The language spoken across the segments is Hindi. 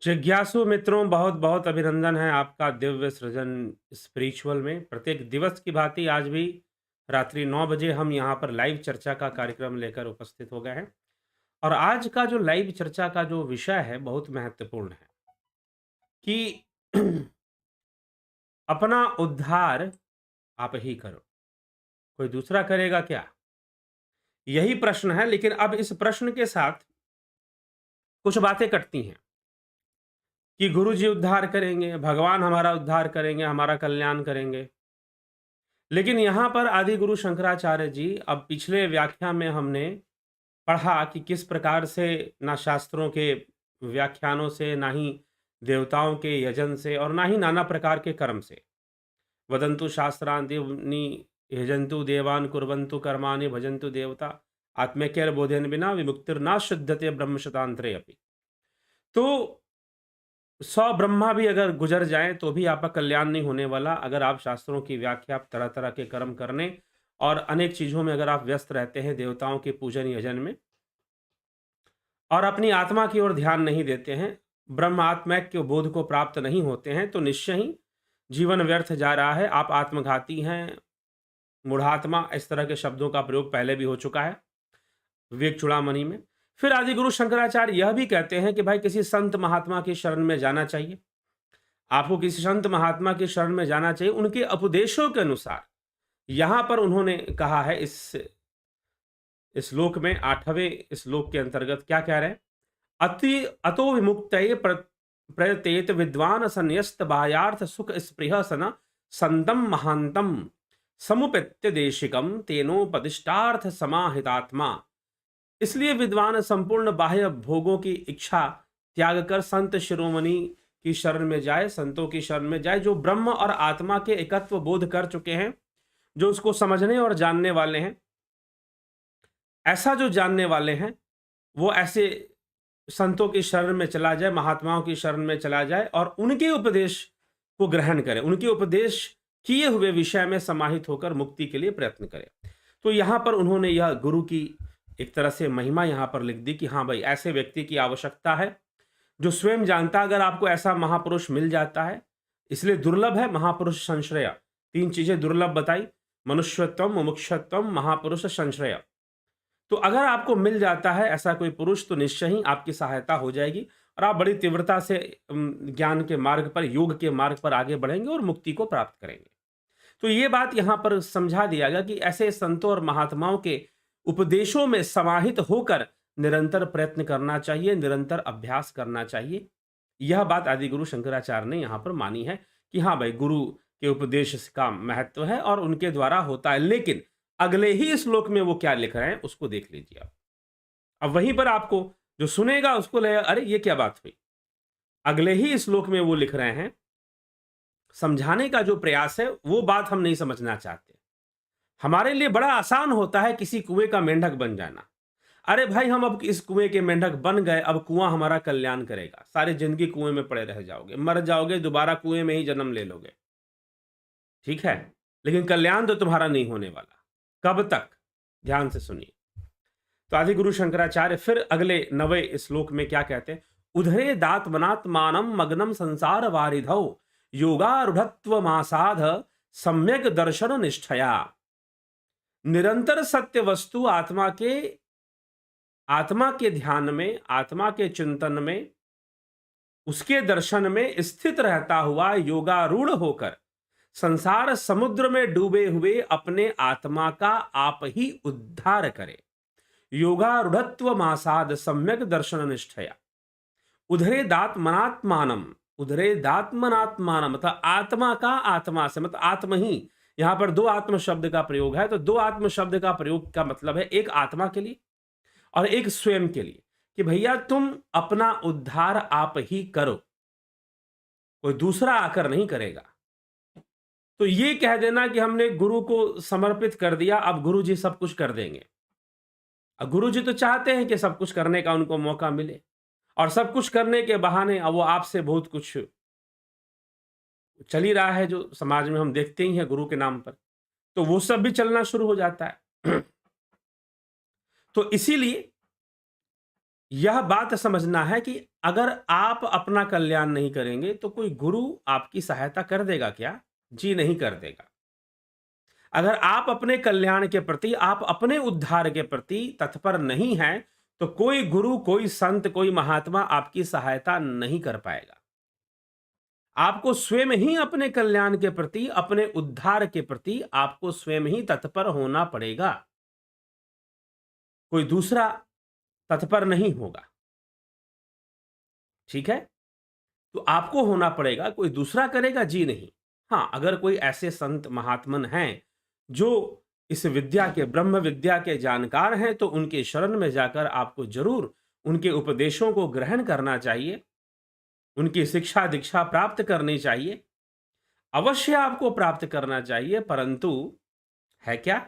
जिज्ञासु मित्रों, बहुत बहुत अभिनंदन है आपका दिव्य सृजन स्पिरिचुअल में। प्रत्येक दिवस की भांति आज भी रात्रि 9 बजे हम यहाँ पर लाइव चर्चा का कार्यक्रम लेकर उपस्थित हो गए हैं। और आज का जो लाइव चर्चा का जो विषय है बहुत महत्वपूर्ण है कि अपना उद्धार आप ही करो, कोई दूसरा करेगा क्या? यही प्रश्न है। लेकिन अब इस प्रश्न के साथ कुछ बातें कटती हैं कि गुरुजी उद्धार करेंगे, भगवान हमारा उद्धार करेंगे, हमारा कल्याण करेंगे। लेकिन यहाँ पर आदि गुरु शंकराचार्य जी, अब पिछले व्याख्यान में हमने पढ़ा कि किस प्रकार से ना शास्त्रों के व्याख्यानों से, ना ही देवताओं के यजन से, और ना ही नाना प्रकार के कर्म से, वदंतु शास्त्रांति यजंतु देवान कुर्वन्तु कर्माणि भजन्तु देवता आत्मैक्य बोधेन बिना विमुक्तिर्ना शुद्धते ब्रह्म शतांतरे अपि। तो 100 ब्रह्मा भी अगर गुजर जाएं तो भी आपका कल्याण नहीं होने वाला, अगर आप शास्त्रों की व्याख्या, तरह तरह के कर्म करने और अनेक चीजों में अगर आप व्यस्त रहते हैं, देवताओं के पूजन यजन में, और अपनी आत्मा की ओर ध्यान नहीं देते हैं, ब्रह्म आत्मैक्य बोध को प्राप्त नहीं होते हैं, तो निश्चय ही जीवन व्यर्थ जा रहा है। आप आत्मघाती हैं, मूढ़ात्मा, इस तरह के शब्दों का प्रयोग पहले भी हो चुका है विवेक चूड़ामणि में। फिर आदि गुरु शंकराचार्य यह भी कहते हैं कि भाई किसी संत महात्मा की शरण में जाना चाहिए। आपको किसी संत महात्मा की शरण में जाना चाहिए, उनके उपदेशों के अनुसार। यहां पर उन्होंने कहा है इस श्लोक में, 8वें श्लोक के अंतर्गत क्या कह रहे हैं? अति अतो विमुक्त प्रयतेत विद्वान संन्यस्त बाह्यार्थ सुख स्पृह सन संतम महांतम समुपेत्य देशिकम तेनोपदिष्टार्थ समाहितात्मा। इसलिए विद्वान संपूर्ण बाह्य भोगों की इच्छा त्याग कर संत शिरोमणि की शरण में जाए, संतों की शरण में जाए, जो ब्रह्म और आत्मा के एकत्व बोध कर चुके हैं, जो उसको समझने और जानने वाले हैं। ऐसा जो जानने वाले हैं वो ऐसे संतों की शरण में चला जाए, महात्माओं की शरण में चला जाए और उनके उपदेश को ग्रहण करे, उनके उपदेश किए हुए विषय में समाहित होकर मुक्ति के लिए प्रयत्न करे। तो यहां पर उन्होंने यह गुरु की एक तरह से महिमा यहां पर लिख दी कि हाँ भाई, ऐसे व्यक्ति की आवश्यकता है जो स्वयं जानता। अगर आपको ऐसा महापुरुष मिल जाता है, इसलिए दुर्लभ है महापुरुष संश्रय। 3 चीजें दुर्लभ बताई: मनुष्यत्वम, मुमुक्षत्वम, महापुरुष संश्रय। तो अगर आपको मिल जाता है ऐसा कोई पुरुष, तो निश्चय ही आपकी सहायता हो जाएगी और आप बड़ी तीव्रता से ज्ञान के मार्ग पर, योग के मार्ग पर आगे बढ़ेंगे और मुक्ति को प्राप्त करेंगे। तो ये बात यहां पर समझा दिया गया कि ऐसे संतों और महात्माओं के उपदेशों में समाहित होकर निरंतर प्रयत्न करना चाहिए, निरंतर अभ्यास करना चाहिए। यह बात आदि गुरु शंकराचार्य ने यहां पर मानी है कि हाँ भाई, गुरु के उपदेश का महत्व है और उनके द्वारा होता है। लेकिन अगले ही श्लोक में वो क्या लिख रहे हैं उसको देख लीजिए आप। अब वहीं पर आपको जो सुनेगा उसको लगेगा, अरे ये क्या बात हुई। अगले ही श्लोक में वो लिख रहे हैं, समझाने का जो प्रयास है वो बात हम नहीं समझना चाहते। हमारे लिए बड़ा आसान होता है किसी कुएं का मेंढक बन जाना। अरे भाई, हम अब इस कुएं के मेंढक बन गए, अब कुआं हमारा कल्याण करेगा। सारी जिंदगी कुएं में पड़े रह जाओगे, मर जाओगे, दोबारा कुएं में ही जन्म ले लोगे, ठीक है, लेकिन कल्याण तो तुम्हारा नहीं होने वाला। कब तक? ध्यान से सुनिए। तो आदि गुरु शंकराचार्य फिर अगले 9वें श्लोक में क्या कहते हैं? उधरे दात्मनात्मानम मग्नम संसार वारिधौ योगारूढ़त्व मासाध सम्यक दर्शन निष्ठया। निरंतर सत्य वस्तु आत्मा के ध्यान में, आत्मा के चिंतन में, उसके दर्शन में स्थित रहता हुआ योगारूढ़ होकर संसार समुद्र में डूबे हुए अपने आत्मा का आप ही उद्धार करे। योगारूढ़त्व मासाद सम्यक दर्शन निष्ठया। उधरे दात्मनात्मानम, उधरे दात्मनात्मानम मतलब आत्मा का आत्मा से, मतलब आत्म ही। यहां पर 2 आत्म शब्द का प्रयोग है, तो 2 आत्म शब्द का प्रयोग का मतलब है एक आत्मा के लिए और एक स्वयं के लिए, कि भैया तुम अपना उद्धार आप ही करो, कोई दूसरा आकर नहीं करेगा। तो ये कह देना कि हमने गुरु को समर्पित कर दिया, अब गुरु जी सब कुछ कर देंगे। अब गुरु जी तो चाहते हैं कि सब कुछ करने का उनको मौका मिले, और सब कुछ करने के बहाने अब वो आपसे बहुत कुछ चल ही रहा है जो समाज में हम देखते ही हैं गुरु के नाम पर, तो वो सब भी चलना शुरू हो जाता है। तो इसीलिए यह बात समझना है कि अगर आप अपना कल्याण नहीं करेंगे तो कोई गुरु आपकी सहायता कर देगा क्या? जी नहीं कर देगा। अगर आप अपने कल्याण के प्रति, आप अपने उद्धार के प्रति तत्पर नहीं हैं, तो कोई गुरु, कोई संत, कोई महात्मा आपकी सहायता नहीं कर पाएगा। आपको स्वयं ही अपने कल्याण के प्रति, अपने उद्धार के प्रति आपको स्वयं ही तत्पर होना पड़ेगा। कोई दूसरा तत्पर नहीं होगा। ठीक है? तो आपको होना पड़ेगा, कोई दूसरा करेगा जी नहीं। हाँ, अगर कोई ऐसे संत महात्मन हैं, जो इस विद्या के, ब्रह्म विद्या के जानकार हैं, तो उनके शरण में जाकर आपको ज़रूर उनके उपदेशों को ग्रहण करना चाहिए, उनकी शिक्षा-दीक्षा प्राप्त करनी चाहिए। अवश्य आपको प्राप्त करना चाहिए, परंतु है क्या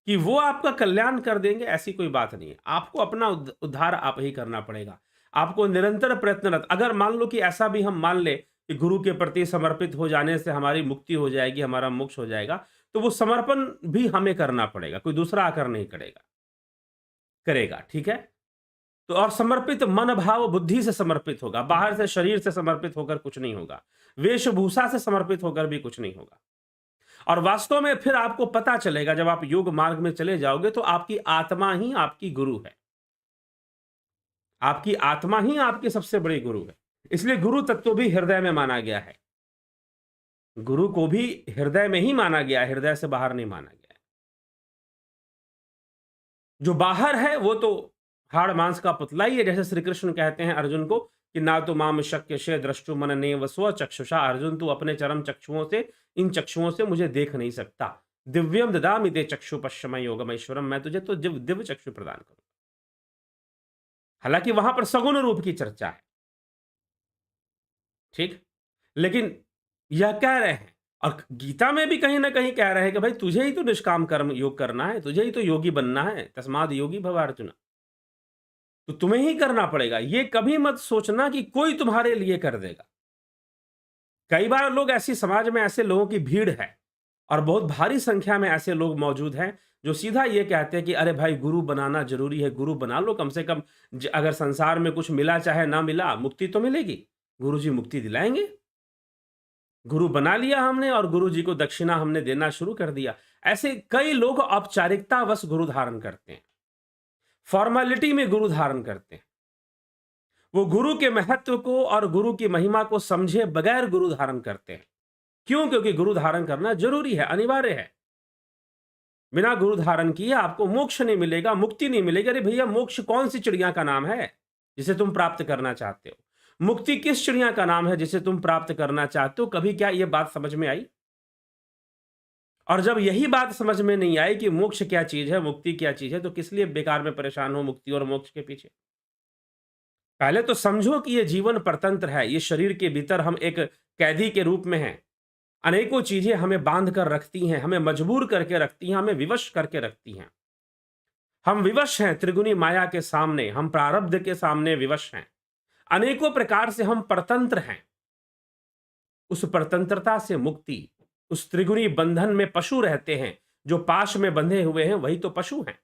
कि वो आपका कल्याण कर देंगे, ऐसी कोई बात नहीं है। आपको अपना उद्धार आप ही करना पड़ेगा। आपको निरंतर प्रयत्नरत, अगर मान लो कि ऐसा भी हम मान लें कि गुरु के प्रति समर्पित हो जाने से हमारी मुक्ति हो जाएगी, हमारा मोक्ष हो जाएगा, तो वो समर्पण भी हमें करना पड़ेगा, कोई दूसरा आकर नहीं करेगा, ठीक है? तो और समर्पित मन, भाव, बुद्धि से समर्पित होगा, बाहर से, शरीर से समर्पित होकर कुछ नहीं होगा, वेशभूषा से समर्पित होकर भी कुछ नहीं होगा। और वास्तव में फिर आपको पता चलेगा, जब आप योग मार्ग में चले जाओगे, तो आपकी आत्मा ही आपकी गुरु है। आपकी आत्मा ही आपकी सबसे बड़ी गुरु है। इसलिए गुरु तत्व भी हृदय में माना गया है। गुरु को भी हृदय में ही माना गया है, हृदय से बाहर नहीं माना गया है। जो बाहर है वो तो हाड़ मांस का पुतला ही है। जैसे श्री कृष्ण कहते हैं अर्जुन को कि ना तो माम शक्य शे द्रष्टु मन ने वस्व चक्षुषा, अर्जुन तू अपने चरम चक्षुओं से, इन चक्षुओं से मुझे देख नहीं सकता। दिव्यम ददामि ते चक्षु पश्यमय योगमैश्वरम, मैं तुझे तो दिव्य चक्षु प्रदान करूं। हालांकि वहां पर सगुण रूप की चर्चा है, ठीक, लेकिन यह कह रहे हैं, और गीता में भी कहीं ना कहीं कह रहे हैं कि भाई तुझे ही तो निष्काम कर्म योग करना है, तुझे ही तो योगी बनना है, तस्माद योगी भव अर्जुन। तो तुम्हें ही करना पड़ेगा। ये कभी मत सोचना कि कोई तुम्हारे लिए कर देगा। कई बार लोग, ऐसी समाज में ऐसे लोगों की भीड़ है और बहुत भारी संख्या में ऐसे लोग मौजूद हैं जो सीधा ये कहते हैं कि अरे भाई गुरु बनाना जरूरी है, गुरु बना लो कम से कम, अगर संसार में कुछ मिला चाहे ना मिला, मुक्ति तो मिलेगी, गुरु जी मुक्ति दिलाएंगे। गुरु बना लिया हमने और गुरु जी को दक्षिणा हमने देना शुरू कर दिया। ऐसे कई लोग औपचारिकतावश गुरु धारण करते हैं, फॉर्मेलिटी में गुरु धारण करते हैं। वो गुरु के महत्व को और गुरु की महिमा को समझे बगैर गुरु धारण करते हैं। क्यों? क्योंकि गुरु धारण करना जरूरी है, अनिवार्य है। बिना गुरु धारण किए आपको मोक्ष नहीं मिलेगा, मुक्ति नहीं मिलेगी। अरे भैया, मोक्ष कौन सी चिड़िया का नाम है जिसे तुम प्राप्त करना चाहते हो? मुक्ति किस चिड़िया का नाम है जिसे तुम प्राप्त करना चाहते हो? कभी क्या यह बात समझ में आई? और जब यही बात समझ में नहीं आई कि मोक्ष क्या चीज है, मुक्ति क्या चीज है, तो किस लिए बेकार में परेशान हो मुक्ति और मोक्ष के पीछे? पहले तो समझो कि यह जीवन परतंत्र है, ये शरीर के भीतर हम एक कैदी के रूप में हैं। अनेकों चीजें हमें बांध कर रखती हैं, हमें मजबूर करके रखती हैं, हमें विवश करके रखती हैं। हम विवश हैं त्रिगुणी माया के सामने, हम प्रारब्ध के सामने विवश हैं। अनेकों प्रकार से हम परतंत्र हैं। उस परतंत्रता से मुक्ति, उस त्रिगुणी बंधन में पशु रहते हैं, जो पाश में बंधे हुए हैं वही तो पशु हैं।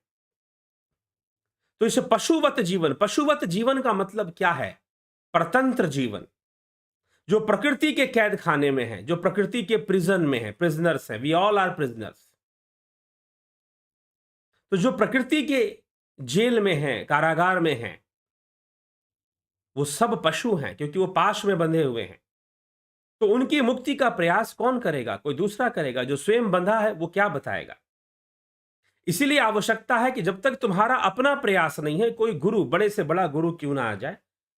तो इस पशुवत जीवन का मतलब क्या है? परतंत्र जीवन, जो प्रकृति के कैद खाने में है, जो प्रकृति के प्रिजन में है, प्रिजनर्स है, वी ऑल आर प्रिजनर्स। तो जो प्रकृति के जेल में है, कारागार में है, वो सब पशु हैं, क्योंकि वो पाश में बंधे हुए हैं। तो उनकी मुक्ति का प्रयास कौन करेगा? कोई दूसरा करेगा। जो स्वयं बंधा है वो क्या बताएगा? इसीलिए आवश्यकता है कि जब तक तुम्हारा अपना प्रयास नहीं है, कोई गुरु, बड़े से बड़ा गुरु क्यों ना आ जाए,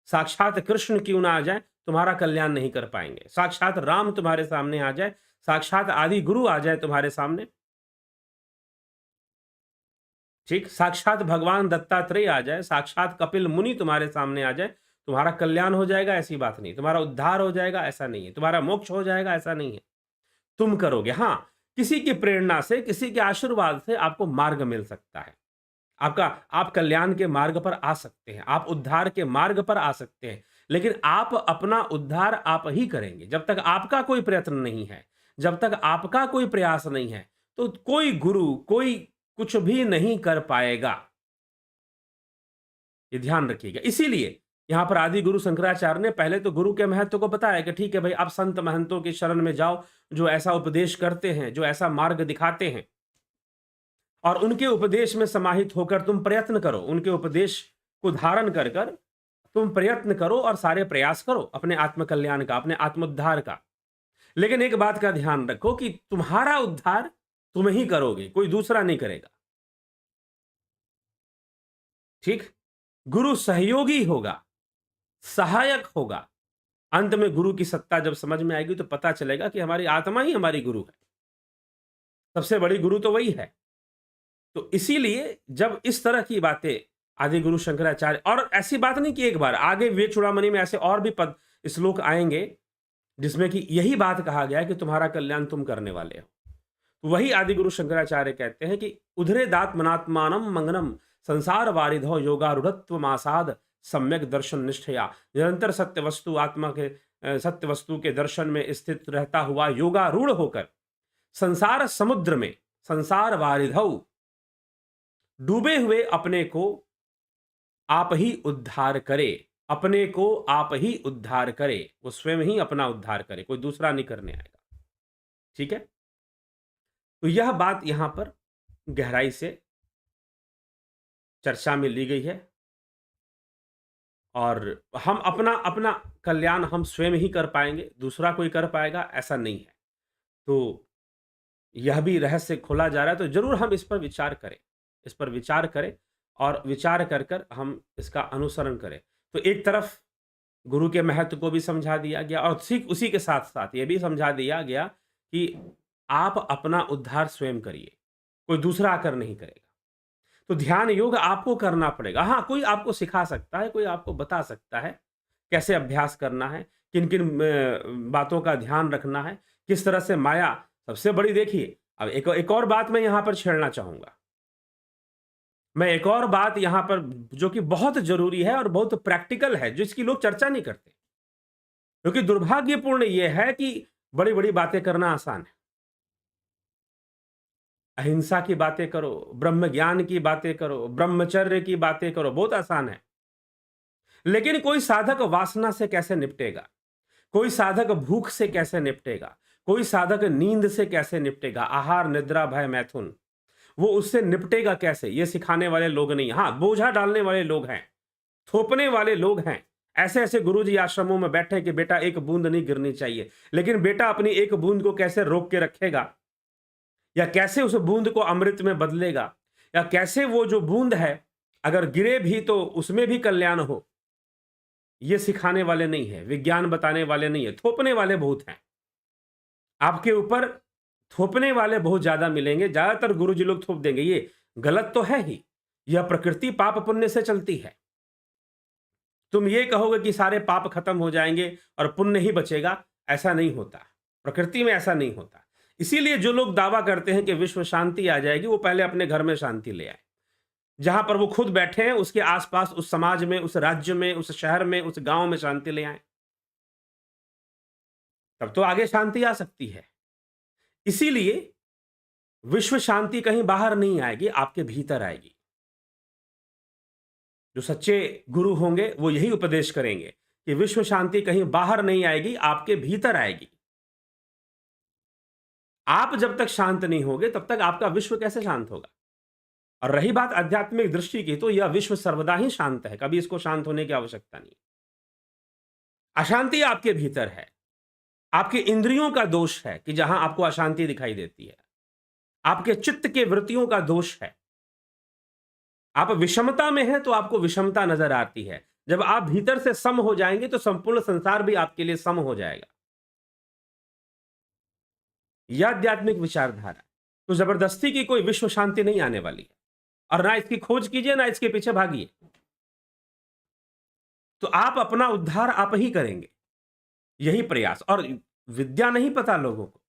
साक्षात कृष्ण क्यों ना आ जाए, तुम्हारा कल्याण नहीं कर पाएंगे। साक्षात राम तुम्हारे सामने आ जाए, साक्षात आदि गुरु आ जाए तुम्हारे सामने, ठीक, साक्षात भगवान दत्तात्रेय आ जाए, साक्षात कपिल मुनि तुम्हारे सामने आ जाए, तुम्हारा कल्याण हो जाएगा ऐसी बात नहीं, तुम्हारा उद्धार हो जाएगा ऐसा नहीं है, तुम्हारा मोक्ष हो जाएगा ऐसा नहीं है। तुम करोगे, हाँ, किसी की प्रेरणा से, किसी के आशीर्वाद से आपको मार्ग मिल सकता है। आप कल्याण के मार्ग पर आ सकते हैं, आप उद्धार के मार्ग पर आ सकते हैं, लेकिन आप अपना उद्धार आप ही करेंगे। जब तक आपका कोई प्रयत्न नहीं है, जब तक आपका कोई प्रयास नहीं है, तो कोई गुरु, कोई कुछ भी नहीं कर पाएगा। ये ध्यान रखिएगा। इसीलिए यहाँ पर आदि गुरु शंकराचार्य ने पहले तो गुरु के महत्व को बताया कि ठीक है भाई, आप संत महंतों की शरण में जाओ, जो ऐसा उपदेश करते हैं, जो ऐसा मार्ग दिखाते हैं, और उनके उपदेश में समाहित होकर तुम प्रयत्न करो, उनके उपदेश को धारण कर कर तुम प्रयत्न करो और सारे प्रयास करो अपने आत्मकल्याण का, अपने आत्मोद्धार का। लेकिन एक बात का ध्यान रखो कि तुम्हारा उद्धार तुम ही करोगे, कोई दूसरा नहीं करेगा। ठीक? गुरु सहयोगी होगा, सहायक होगा। अंत में गुरु की सत्ता जब समझ में आएगी तो पता चलेगा कि हमारी आत्मा ही हमारी गुरु है। सबसे बड़ी गुरु तो वही है। तो इसीलिए जब इस तरह की बातें आदि गुरु शंकराचार्य, और ऐसी बात नहीं कि एक बार, आगे विवेक चूड़ामणि में ऐसे और भी पद श्लोक आएंगे जिसमें कि यही बात कहा गया है कि तुम्हारा कल्याण तुम करने वाले हो। तो वही आदि गुरु शंकराचार्य कहते हैं कि उधरे दात्मनात्मानम मंगनम संसार वारिधो योगारूढ़त्व मासाद सम्यक दर्शन निष्ठया, निरंतर सत्य वस्तु आत्मा के सत्य वस्तु के दर्शन में स्थित रहता हुआ योगारूढ़ होकर संसार समुद्र में, संसार वारिधौ, डूबे हुए अपने को आप ही उद्धार करे, अपने को आप ही उद्धार करे। वो स्वयं ही अपना उद्धार करे, कोई दूसरा नहीं करने आएगा। ठीक है? तो यह बात यहां पर गहराई से चर्चा में ली गई है, और हम अपना अपना कल्याण हम स्वयं ही कर पाएंगे, दूसरा कोई कर पाएगा ऐसा नहीं है। तो यह भी रहस्य खोला जा रहा है, तो जरूर हम इस पर विचार करें, इस पर विचार करें, और विचार कर कर हम इसका अनुसरण करें। तो एक तरफ गुरु के महत्व को भी समझा दिया गया, और ठीक उसी के साथ साथ ये भी समझा दिया गया कि आप अपना उद्धार स्वयं करिए, कोई दूसरा आकर नहीं करेगा। तो ध्यान योग आपको करना पड़ेगा। हाँ, कोई आपको सिखा सकता है, कोई आपको बता सकता है कैसे अभ्यास करना है, किन किन बातों का ध्यान रखना है, किस तरह से माया। सबसे बड़ी देखिए, अब एक और बात मैं यहां पर छेड़ना चाहूंगा। मैं एक और बात यहां पर जो कि बहुत जरूरी है और बहुत प्रैक्टिकल है, जिसकी लोग चर्चा नहीं करते, क्योंकि दुर्भाग्यपूर्ण यह है कि बड़ी बड़ी बातें करना आसान है। अहिंसा की बातें करो, ब्रह्म ज्ञान की बातें करो, ब्रह्मचर्य की बातें करो, बहुत आसान है। लेकिन कोई साधक वासना से कैसे निपटेगा, कोई साधक भूख से कैसे निपटेगा, कोई साधक नींद से कैसे निपटेगा, आहार निद्रा भय मैथुन, वो उससे निपटेगा कैसे, ये सिखाने वाले लोग नहीं। हाँ, बोझा डालने वाले लोग हैं, थोपने वाले लोग हैं। ऐसे ऐसे गुरुजी आश्रमों में बैठे कि बेटा एक बूंद नहीं गिरनी चाहिए, लेकिन बेटा अपनी एक बूंद को कैसे रोक के रखेगा, या कैसे उस बूंद को अमृत में बदलेगा, या कैसे वो जो बूंद है अगर गिरे भी तो उसमें भी कल्याण हो, ये सिखाने वाले नहीं है, विज्ञान बताने वाले नहीं है। थोपने वाले बहुत हैं आपके ऊपर, थोपने वाले बहुत ज्यादा मिलेंगे। ज्यादातर गुरुजी लोग थोप देंगे, ये गलत तो है ही, यह प्रकृति पाप पुण्य से चलती है। तुम ये कहोगे कि सारे पाप खत्म हो जाएंगे और पुण्य ही बचेगा, ऐसा नहीं होता, प्रकृति में ऐसा नहीं होता। इसीलिए जो लोग दावा करते हैं कि विश्व शांति आ जाएगी, वो पहले अपने घर में शांति ले आए। जहां पर वो खुद बैठे हैं उसके आसपास, उस समाज में, उस राज्य में, उस शहर में, उस गांव में शांति ले आए, तब तो आगे शांति आ सकती है। इसीलिए विश्व शांति कहीं बाहर नहीं आएगी, आपके भीतर आएगी। जो सच्चे गुरु होंगे वो यही उपदेश करेंगे कि विश्व शांति कहीं बाहर नहीं आएगी, आपके भीतर आएगी। आप जब तक शांत नहीं होगे तब तक आपका विश्व कैसे शांत होगा। और रही बात आध्यात्मिक दृष्टि की, तो यह विश्व सर्वदा ही शांत है, कभी इसको शांत होने की आवश्यकता नहीं। अशांति आपके भीतर है, आपके इंद्रियों का दोष है कि जहां आपको अशांति दिखाई देती है, आपके चित्त के वृत्तियों का दोष है। आप विषमता में हैं तो आपको विषमता नजर आती है। जब आप भीतर से सम हो जाएंगे तो संपूर्ण संसार भी आपके लिए सम हो जाएगा। यह आध्यात्मिक विचारधारा। तो जबरदस्ती की कोई विश्व शांति नहीं आने वाली है, और ना इसकी खोज कीजिए, ना इसके पीछे भागिए। तो आप अपना उद्धार आप ही करेंगे, यही प्रयास। और विद्या नहीं पता लोगों को,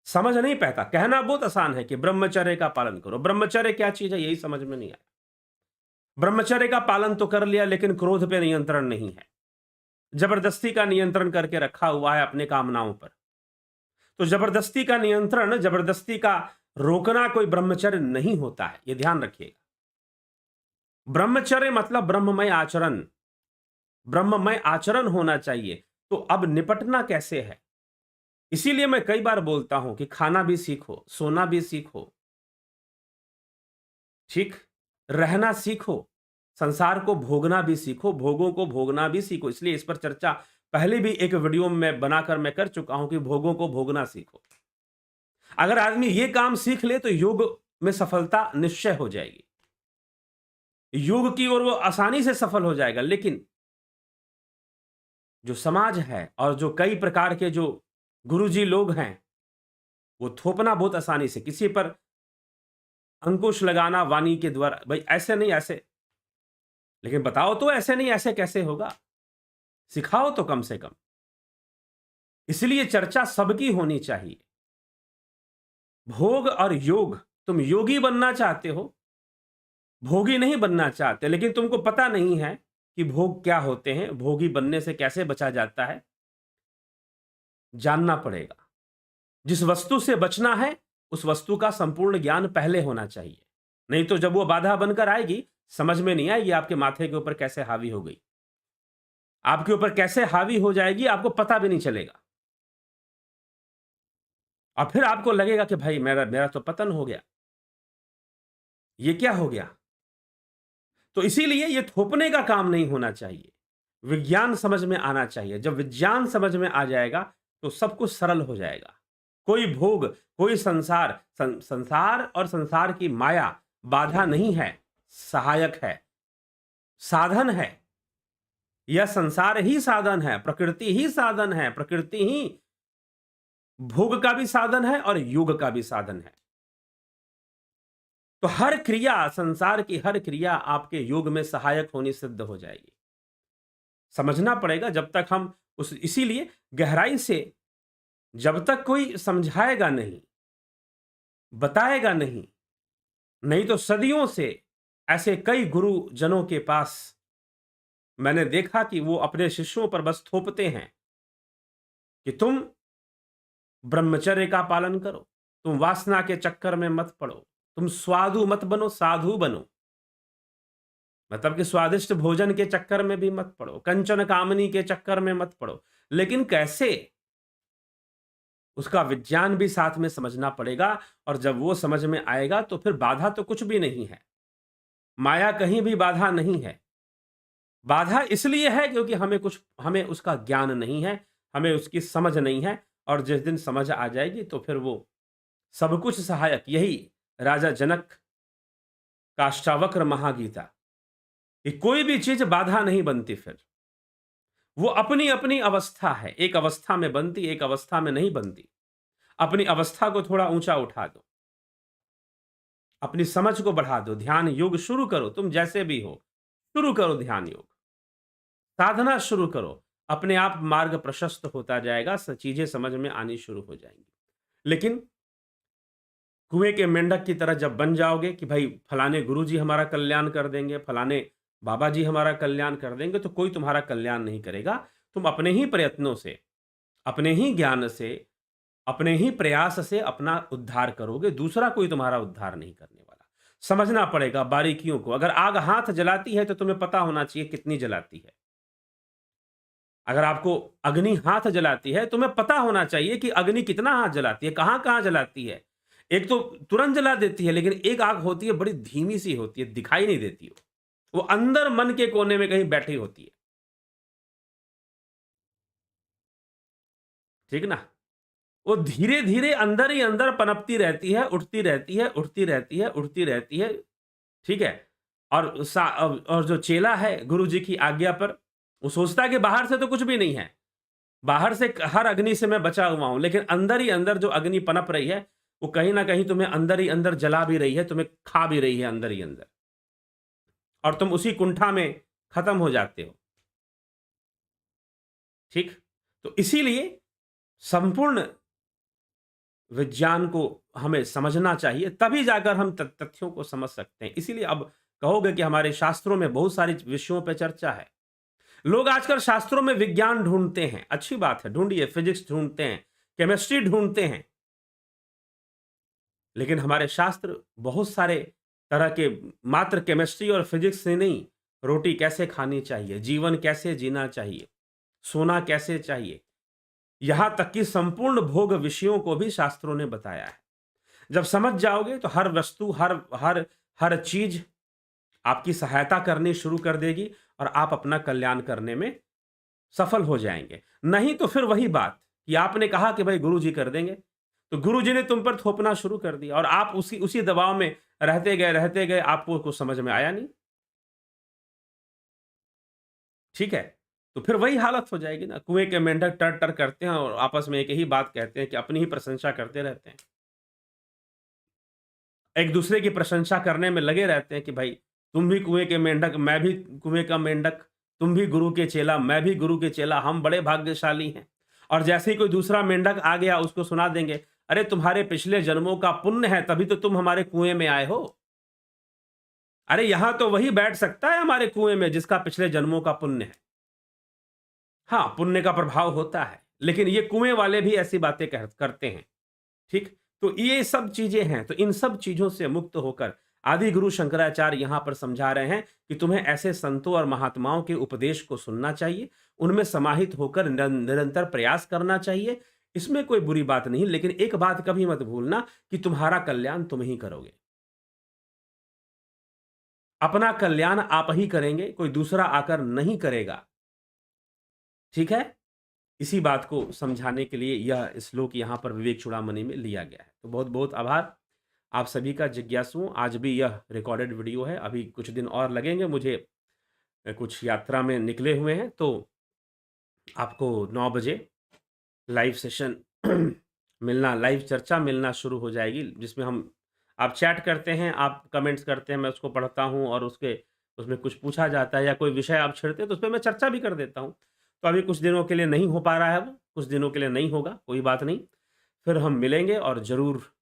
समझ नहीं पाता। कहना बहुत आसान है कि ब्रह्मचर्य का पालन करो, ब्रह्मचर्य क्या चीज है यही समझ में नहीं आया। ब्रह्मचर्य का पालन तो कर लिया, लेकिन क्रोध पे नियंत्रण नहीं है, जबरदस्ती का नियंत्रण करके रखा हुआ है अपने कामनाओं पर। तो जबरदस्ती का नियंत्रण, जबरदस्ती का रोकना कोई ब्रह्मचर्य नहीं होता है, यह ध्यान रखिएगा। ब्रह्मचर्य मतलब ब्रह्ममय आचरण, ब्रह्ममय आचरण होना चाहिए। तो अब निपटना कैसे है? इसीलिए मैं कई बार बोलता हूं कि खाना भी सीखो, सोना भी सीखो, ठीक, रहना सीखो, संसार को भोगना भी सीखो, भोगों को भोगना भी सीखो। इसलिए इस पर चर्चा पहले भी एक वीडियो में बनाकर मैं कर चुका हूं कि भोगों को भोगना सीखो। अगर आदमी ये काम सीख ले तो योग में सफलता निश्चय हो जाएगी, योग की ओर वो आसानी से सफल हो जाएगा। लेकिन जो समाज है और जो कई प्रकार के जो गुरुजी लोग हैं, वो थोपना बहुत आसानी से, किसी पर अंकुश लगाना वाणी के द्वारा, भाई ऐसे नहीं ऐसे, लेकिन बताओ तो ऐसे नहीं ऐसे कैसे होगा, सिखाओ तो कम से कम। इसलिए चर्चा सबकी होनी चाहिए। भोग और योग, तुम योगी बनना चाहते हो, भोगी नहीं बनना चाहते, लेकिन तुमको पता नहीं है कि भोग क्या होते हैं, भोगी बनने से कैसे बचा जाता है, जानना पड़ेगा। जिस वस्तु से बचना है उस वस्तु का संपूर्ण ज्ञान पहले होना चाहिए, नहीं तो जब वो बाधा बनकर आएगी समझ में नहीं आएगी आपके माथे के ऊपर कैसे हावी हो गई, आपके ऊपर कैसे हावी हो जाएगी आपको पता भी नहीं चलेगा, और फिर आपको लगेगा कि भाई मेरा मेरा तो पतन हो गया, ये क्या हो गया। तो इसीलिए ये थोपने का काम नहीं होना चाहिए, विज्ञान समझ में आना चाहिए। जब विज्ञान समझ में आ जाएगा तो सब कुछ सरल हो जाएगा। कोई भोग, कोई संसार, संसार और संसार की माया बाधा नहीं है, सहायक है, साधन है। यह संसार ही साधन है, प्रकृति ही साधन है, प्रकृति ही भोग का भी साधन है और योग का भी साधन है। तो हर क्रिया, संसार की हर क्रिया आपके योग में सहायक होनी सिद्ध हो जाएगी। समझना पड़ेगा जब तक हम उस, इसीलिए गहराई से जब तक कोई समझाएगा नहीं, बताएगा नहीं, नहीं तो सदियों से ऐसे कई गुरुजनों के पास मैंने देखा कि वो अपने शिष्यों पर बस थोपते हैं कि तुम ब्रह्मचर्य का पालन करो, तुम वासना के चक्कर में मत पड़ो, तुम स्वादु मत बनो, साधु बनो। मतलब कि स्वादिष्ट भोजन के चक्कर में भी मत पड़ो, कंचन कामनी के चक्कर में मत पड़ो। लेकिन कैसे, उसका विज्ञान भी साथ में समझना पड़ेगा। और जब वो समझ में आएगा तो फिर बाधा तो कुछ भी नहीं है, माया कहीं भी बाधा नहीं है। बाधा इसलिए है क्योंकि हमें उसका ज्ञान नहीं है, हमें उसकी समझ नहीं है। और जिस दिन समझ आ जाएगी तो फिर वो सब कुछ सहायक। यही राजा जनक का अष्टावक्र महागीता, कि कोई भी चीज बाधा नहीं बनती, फिर वो अपनी अपनी अवस्था है, एक अवस्था में बनती, एक अवस्था में नहीं बनती। अपनी अवस्था को थोड़ा ऊंचा उठा दो, अपनी समझ को बढ़ा दो, ध्यान योग शुरू करो, तुम जैसे भी हो शुरू करो ध्यान योग, साधना शुरू करो, अपने आप मार्ग प्रशस्त होता जाएगा, चीजें समझ में आनी शुरू हो जाएंगी। लेकिन कुएं के मेंढक की तरह जब बन जाओगे कि भाई फलाने गुरुजी हमारा कल्याण कर देंगे, फलाने बाबा जी हमारा कल्याण कर देंगे, तो कोई तुम्हारा कल्याण नहीं करेगा। तुम अपने ही प्रयत्नों से, अपने ही ज्ञान से, अपने ही प्रयास से अपना उद्धार करोगे, दूसरा कोई तुम्हारा उद्धार नहीं करने वाला। समझना पड़ेगा बारीकियों को। अगर आग हाथ जलाती है तो तुम्हें पता होना चाहिए कितनी जलाती है। अगर आपको अग्नि हाथ जलाती है, तुम्हें पता होना चाहिए कि अग्नि कितना हाथ जलाती है, कहां कहां जलाती है। एक तो तुरंत जला देती है, लेकिन एक आग होती है बड़ी धीमी सी होती है, दिखाई नहीं देती, वो अंदर मन के कोने में कहीं बैठी होती है, ठीक ना। वो धीरे धीरे अंदर ही अंदर पनपती रहती है, उठती रहती है, उठती रहती है, उठती रहती है, ठीक है। और जो चेला है गुरु जी की आज्ञा पर, वो सोचता है कि बाहर से तो कुछ भी नहीं है, बाहर से हर अग्नि से मैं बचा हुआ हूं, लेकिन अंदर ही अंदर जो अग्नि पनप रही है, वो कहीं ना कहीं तुम्हें अंदर ही अंदर जला भी रही है, तुम्हें खा भी रही है अंदर ही अंदर, और तुम उसी कुंठा में खत्म हो जाते हो, ठीक। तो इसीलिए संपूर्ण विज्ञान को हमें समझना चाहिए, तभी जाकर हम तथ्यों को समझ सकते हैं। इसीलिए अब कहोगे कि हमारे शास्त्रों में बहुत सारी विषयों पर चर्चा है। लोग आजकल शास्त्रों में विज्ञान ढूंढते हैं, अच्छी बात है, ढूंढिए, फिजिक्स ढूंढते हैं, केमिस्ट्री ढूंढते हैं, लेकिन हमारे शास्त्र बहुत सारे तरह के मात्र केमिस्ट्री और फिजिक्स से नहीं, रोटी कैसे खानी चाहिए, जीवन कैसे जीना चाहिए, सोना कैसे चाहिए, यहाँ तक कि संपूर्ण भोग विषयों को भी शास्त्रों ने बताया है। जब समझ जाओगे तो हर वस्तु, हर हर हर चीज़ आपकी सहायता करनी शुरू कर देगी और आप अपना कल्याण करने में सफल हो जाएँगे। नहीं तो फिर वही बात कि आपने कहा कि भाई गुरुजी कर देंगे, तो गुरुजी ने तुम पर थोपना शुरू कर दिया और आप उसी उसी दबाव में रहते गए, आपको कुछ समझ में आया नहीं। ठीक है? तो फिर वही हालत हो जाएगी ना, कुएँ के मेंढक टर-टर करते हैं और आपस में एक ही बात कहते हैं कि अपनी ही प्रशंसा करते रहते हैं। एक-दूसरे की प्रशंसा करने में लगे रहते हैं कि भाई तुम भी कुएँ के मेंढक, मैं भी कुएँ का मेंढक, तुम भी गुरु के चेला, मैं भी गुरु के चेला, हम बड़े भाग्यशाली हैं। और जैसे ही कोई दूसरा मेंढक आ गया उसको सुना देंगे, अरे तुम्हारे पिछले जन्मों का पुण्य है तभी तो तुम हमारे कुएँ में आए हो। अरे यहाँ तो वही बैठ सकता है हमारे कुएँ में जिसका पिछले जन्मों का पुण्य है। हाँ, पुण्य का प्रभाव होता है, लेकिन ये कुएँ वाले भी ऐसी बातें करते हैं। ठीक? तो ये सब चीज़ें हैं, तो इन सब चीज़ों से मुक्त होकर आदि गुरु शंकराचार्य यहाँ पर समझा रहे हैं कि तुम्हें ऐसे संतों और महात्माओं के उपदेश को सुनना चाहिए, उनमें समाहित होकर निरंतर प्रयास करना चाहिए। इसमें कोई बुरी बात नहीं, लेकिन एक बात कभी मत भूलना कि तुम्हारा कल्याण तुम ही करोगे। अपना कल्याण आप ही करेंगे, कोई दूसरा आकर नहीं करेगा। ठीक है? इसी बात को समझाने के लिए यह श्लोक यहाँ पर विवेक चूड़ामणि में लिया गया है। तो बहुत-बहुत आभार आप सभी का जिज्ञासुओं। आज भी यह रिकॉर्डेड वीडियो है, अभी कुछ दिन और लगेंगे मुझे कुछ यात्रा में निकले हुए हैं, तो आपको 9 बजे लाइव सेशन मिलना, लाइव चर्चा मिलना शुरू हो जाएगी, जिसमें हम आप चैट करते हैं, आप कमेंट्स करते हैं, मैं उसको पढ़ता हूँ और उसमें कुछ पूछा जाता है या कोई विषय आप छेड़ते हैं, तो उसपे मैं चर्चा भी कर देता हूँ। तो अभी कुछ दिनों के लिए नहीं हो पा रहा है वो, कुछ दिनों के लिए नहीं होगा, कोई बात नहीं। फिर हम मिलेंगे और ज़रूर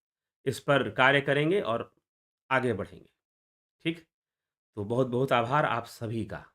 इस पर कार्य करेंगे और आगे बढ़ेंगे। ठीक? तो बहुत-बहुत आभार आप सभी का।